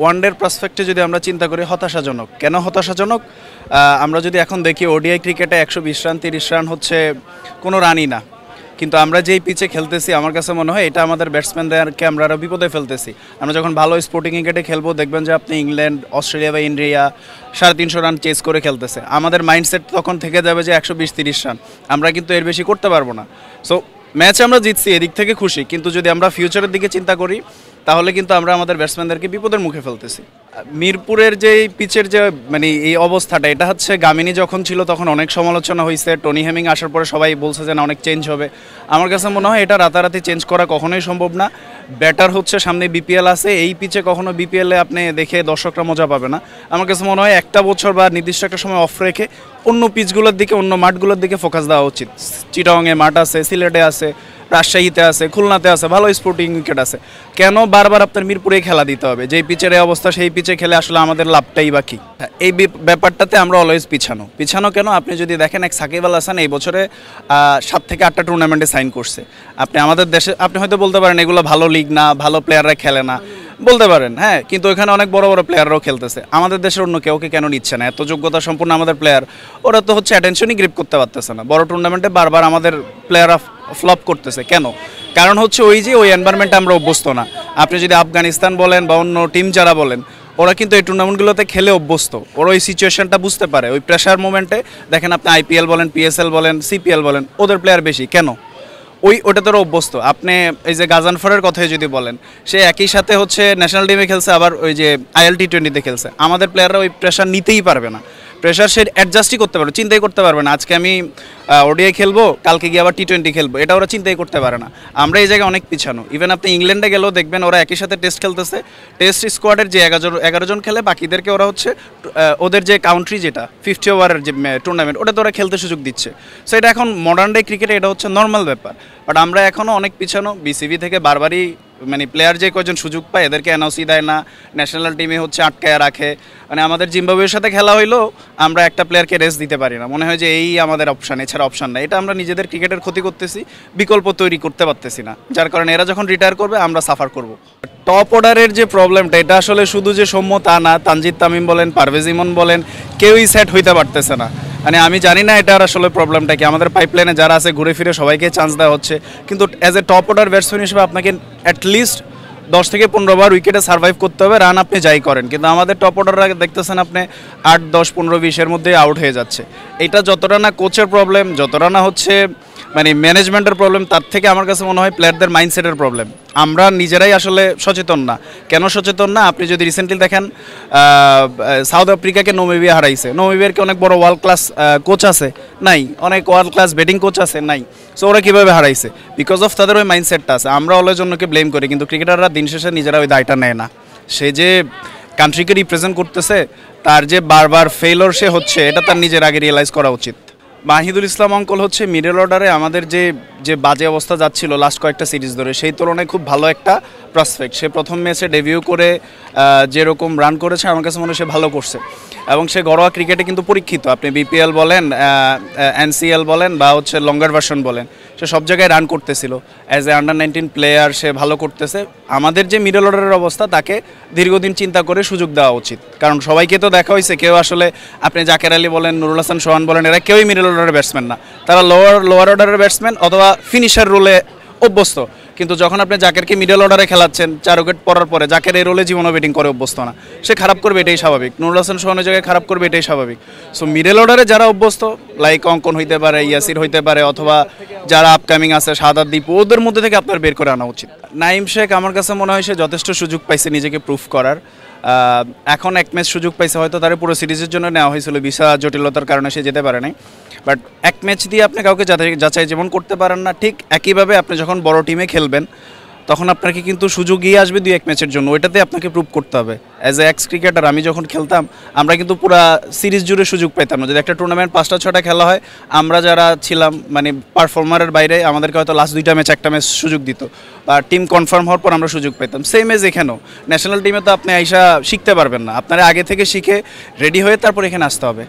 ওয়ানডের প্রসপেক্টে যদি আমরা চিন্তা করি হতাশাজনক। কেন হতাশাজনক? আমরা যদি এখন দেখি ওডিআই ক্রিকেটে 120 রান 30 রান হচ্ছে কোনো রানই না, কিন্তু আমরা যেই পিচে খেলতেছি আমার কাছে মনে হয় এটা আমাদের ব্যাটসম্যানদেরকে আমরা আরও বিপদে ফেলতেছি। আমরা যখন ভালো স্পোর্টিং ক্রিকেটে খেলবো দেখবেন যে আপনি ইংল্যান্ড, অস্ট্রেলিয়া বা ইন্ডিয়া 350 রান চেস করে খেলতেছে, আমাদের মাইন্ডসেট তখন থেকে যাবে যে 120-30 রান, আমরা কিন্তু এর বেশি করতে পারবো না। সো ম্যাচে আমরা জিতছি, এদিক থেকে খুশি, কিন্তু যদি আমরা ফিউচারের দিকে চিন্তা করি তাহলে কিন্তু আমরা আমাদের ব্যাটসম্যানদেরকে বিপদের মুখে ফেলতেছি। মিরপুরের যে পিচের যে মানে এই অবস্থাটা, এটা হচ্ছে গামিনী যখন ছিল তখন অনেক সমালোচনা হয়েছে, টনি হেমিং আসার পরে সবাই বলছে যে না অনেক চেঞ্জ হবে। আমার কাছে মনে হয় এটা রাতারাতি চেঞ্জ করা কখনোই সম্ভব না। ব্যাটার হচ্ছে সামনে বিপিএল আছে, এই পিচে কখনো বিপিএলে আপনি দেখে দর্শকরা মজা পাবে না। আমার কাছে মনে হয় একটা বছর বা নির্দিষ্ট একটা সময় অফ রেখে অন্য পিচগুলোর দিকে, অন্য মাঠগুলোর দিকে ফোকাস দেওয়া উচিত। চিটাগংয়ে মাঠ আছে, সিলেটে আছে, রাজশাহীতে আছে, খুলনাতে আছে, ভালো স্পোর্টিং উইকেট আছে, কেন বারবার আপনার মিরপুরে খেলা দিতে হবে? যেই পিচের এই অবস্থা সেই পিচে খেলে আসলে আমাদের লাভটাই বাকি। এই ব্যাপারটাতে আমরা অলওয়েজ পিছানো কেন? আপনি যদি দেখেন এক সাকিব আল হাসান এই বছরে 7 থেকে 8টা টুর্নামেন্টে সাইন করছে। আপনি আমাদের দেশে আপনি হয়তো বলতে পারেন এগুলো ভালো লিগ না, ভালো প্লেয়াররা খেলে না, বলতে পারেন, হ্যাঁ, কিন্তু ওখানে অনেক বড় বড় প্লেয়াররাও খেলতেছে। আমাদের দেশের অন্য কেউকে কেন নিচ্ছে না? এত যোগ্যতা সম্পূর্ণ আমাদের প্লেয়ার, ওরা তো হচ্ছে অ্যাটেনশনই গ্রিপ করতে পারতেছে না। বড় টুর্নামেন্টে বারবার আমাদের প্লেয়াররা ফ্লপ করতেছে কেন? কারণ হচ্ছে ওই এনভায়রনমেন্টে আমরা অভ্যস্ত না। আপনি যদি আফগানিস্তান বলেন বা অন্য টিম যারা বলেন, ওরা কিন্তু এই টুর্নামেন্টগুলোতে খেলে অভ্যস্ত, ওরা ওই সিচুয়েশনটা বুঝতে পারে। ওই প্রেশার মোমেন্টে দেখেন আপনি আইপিএল বলেন, পিএসএল বলেন, সিপিএল বলেন, ওদের প্লেয়ার বেশি কেন? ওটা তো অভ্যস্ত। আপনি এই যে গাজানফারের কথাই যদি বলেন, সে একই সাথে হচ্ছে ন্যাশনাল টিমে খেলছে, আবার ওই যে IL-T20 খেলছে। আমাদের প্লেয়াররা ওই প্রেশার নিতেই পারবে না, প্রেশার সে অ্যাডজাস্টই করতে পারবে, চিন্তাই করতে পারবে না। আজকে আমি ওডিআই খেলবো, কালকে গিয়ে আবার T20 খেলবো, এটা ওরা চিন্তাই করতে পারে না। আমরা এই জায়গায় অনেক পিছানো। ইভেন আপনি ইংল্যান্ডে গেলেও দেখবেন ওরা একই সাথে টেস্ট খেলতেছে, টেস্ট স্কোয়াডের যে 11 জন খেলে, বাকিদেরকে ওরা হচ্ছে ওদের যে কাউন্ট্রি যেটা 50 ওভারের যে টুর্নামেন্ট, ওটাতে ওরা খেলতে সুযোগ দিচ্ছে। সো এটা এখন মডার্ন ডে ক্রিকেটে এটা হচ্ছে নর্মাল ব্যাপার। বাট আমরা এখনও অনেক পিছানো। বিসিবি থেকে বারবারই মানে প্লেয়ার যে কয়জন সুযোগ পায় এদেরকে এনওসি দেয় না, ন্যাশনাল টিমে হচ্ছে আটকায় রাখে। মানে আমাদের জিম্বাবুয়ের সাথে খেলা হইলেও আমরা একটা প্লেয়ারকে রেস্ট দিতে পারি না, মনে হয় যে এই আমাদের অপশান, এছাড়া অপশান নাই। এটা আমরা নিজেদের ক্রিকেটের ক্ষতি করতেছি, বিকল্প তৈরি করতে পারতেছি না, যার কারণে এরা যখন রিটায়ার করবে আমরা সাফার করব। টপ অর্ডারের যে প্রবলেমটা, এটা আসলে শুধু যে সৌম্য তা না, তানজিদ তামিম বলেন, পারভেজ ইমন বলেন, কেউই সেট হইতে পারতেছে না। মানে আমি জানি না এটার আসলে প্রবলেমটা কি। আমাদের পাইপলাইনে যারা আছে ঘুরে ফিরে সবাইকে চান্স দেওয়া হচ্ছে, কিন্তু as a top order batsman হিসেবে আপনাকে অ্যাটলিস্ট 10 থেকে 15 বার উইকেটে সার্ভাইভ করতে হবে, রান আপনি যাই করেন। কিন্তু আমাদের টপ অর্ডাররা দেখতেছেন আপনি 8, 10, 15, 20-এর মধ্যে আউট হয়ে যাচ্ছে। এটা যতটা না কোচের প্রবলেম, যতটা না হচ্ছে মানে ম্যানেজমেন্টের প্রবলেম, তার থেকে আমার কাছে মনে হয় প্লেয়ারদের মাইন্ডসেটের প্রবলেম। আমরা নিজেরাই আসলে সচেতন না। কেন সচেতন না? আপনি যদি রিসেন্টলি দেখেন সাউথ আফ্রিকাকে নামিবিয়া হারাইছে। নামিবিয়ার কি অনেক বড় ওয়ার্ল্ড ক্লাস কোচ আছে? নাই। অনেক ওয়ার্ল্ড ক্লাস ব্যাটিং কোচ আছে? নাই। সো ওরা কীভাবে হারাইছে? বিকজ অফ তাদের ওই মাইন্ডসেটটা আছে। আমরা অলওয়েজ অন্যকে ব্লেম করি, কিন্তু ক্রিকেটাররা দিন শেষে নিজেরা ওই দায়টা নেয় না। সে যে কান্ট্রিকে রিপ্রেজেন্ট করতেছে, তার যে বারবার ফেইলর সে হচ্ছে, এটা তার নিজের আগে রিয়েলাইজ করা উচিত। মাহিদুল ইসলাম অঙ্কল হচ্ছে মিডল অর্ডারে আমাদের যে বাজে অবস্থা যাচ্ছিল লাস্ট কয়েকটা সিরিজ ধরে, সেই তুলনায় খুব ভালো একটা প্রসপেক্ট। সে প্রথম ম্যাচে ডেবিউ করে যেরকম রান করেছে আমার কাছে মনে হয় সে ভালো করছে, এবং সে ঘরোয়া ক্রিকেটে কিন্তু পরীক্ষিত। আপনি বিপিএল বলেন, NCL বলেন বা হচ্ছে লঙ্গার ভার্সন বলেন, সে সব জায়গায় রান করতেছিল। অ্যাজ এ আন্ডার-19 প্লেয়ার সে ভালো করতেছে। আমাদের যে মিডল অর্ডারের অবস্থা, তাকে দীর্ঘদিন চিন্তা করে সুযোগ দেওয়া উচিত। কারণ সবাইকে তো দেখা হয়েছে, কেউ আসলে আপনি জাকের আলী বলেন, নুরুল হাসান সোহান বলেন, এরা কেউই মিডল অর্ডারের ব্যাটসম্যান না। তারা লোয়ার অর্ডারের ব্যাটসম্যান অথবা ফিনিশার রোলে অভ্যস্ত। কিন্তু যখন আপনি জাকেরকে মিডল অর্ডারে খেলাচ্ছেন, 4 উইকেট পড়ার পরে, জাকের এই রোলে জীবনও ব্যাটিং করে অভ্যস্ত না, সে খারাপ করবে, এটাই স্বাভাবিক। নুরুল হাসান সোহানের জায়গায় খারাপ করবে, এটাই স্বাভাবিক। সো মিডল অর্ডারে যারা অভ্যস্ত, লাইক অঙ্কন হইতে পারে, ইয়াসির হইতে পারে, অথবা যারা আপকামিং আছে শাহাদাত দীপু, ওদের মধ্যে থেকে আপনার বের করে আনা উচিত। নাইম শেখ আমার কাছে মনে হয় সে যথেষ্ট সুযোগ পাইছে নিজেকে প্রুফ করার। এখন এক ম্যাচ সুযোগ পাইছে, হয়তো তার পুরো সিরিজের জন্য নেওয়া হয়েছিল, ভিসা জটিলতার কারণে সে যেতে পারে নাই। বাট এক ম্যাচ দিয়ে আপনি কাউকে যাচাই যেমন করতে পারেন না, ঠিক একইভাবে আপনি যখন বড় টিমে খেলবেন তখন আপনাকে কিন্তু সুযোগই আসবে 2-1 ম্যাচের জন্য, ওইটাতে আপনাকে প্রুভ করতে হবে। অ্যাজ এ এক্স ক্রিকেটার আমি যখন খেলতাম, আমরা কিন্তু পুরো সিরিজ জুড়ে সুযোগ পেতাম না। যদি একটা টুর্নামেন্ট 5টা-6টা খেলা হয়, আমরা যারা ছিলাম মানে পারফর্মারের বাইরে, আমাদেরকে হয়তো লাস্ট 2টা ম্যাচ, 1টা ম্যাচ সুযোগ দিত, বা টিম কনফার্ম হওয়ার পর আমরা সুযোগ পেতাম। সেম এজ এখানেও ন্যাশনাল টিমে তো আপনি আইসা শিখতে পারবেন না, আপনারা আগে থেকে শিখে রেডি হয়ে তারপর এখানে আসতে হবে।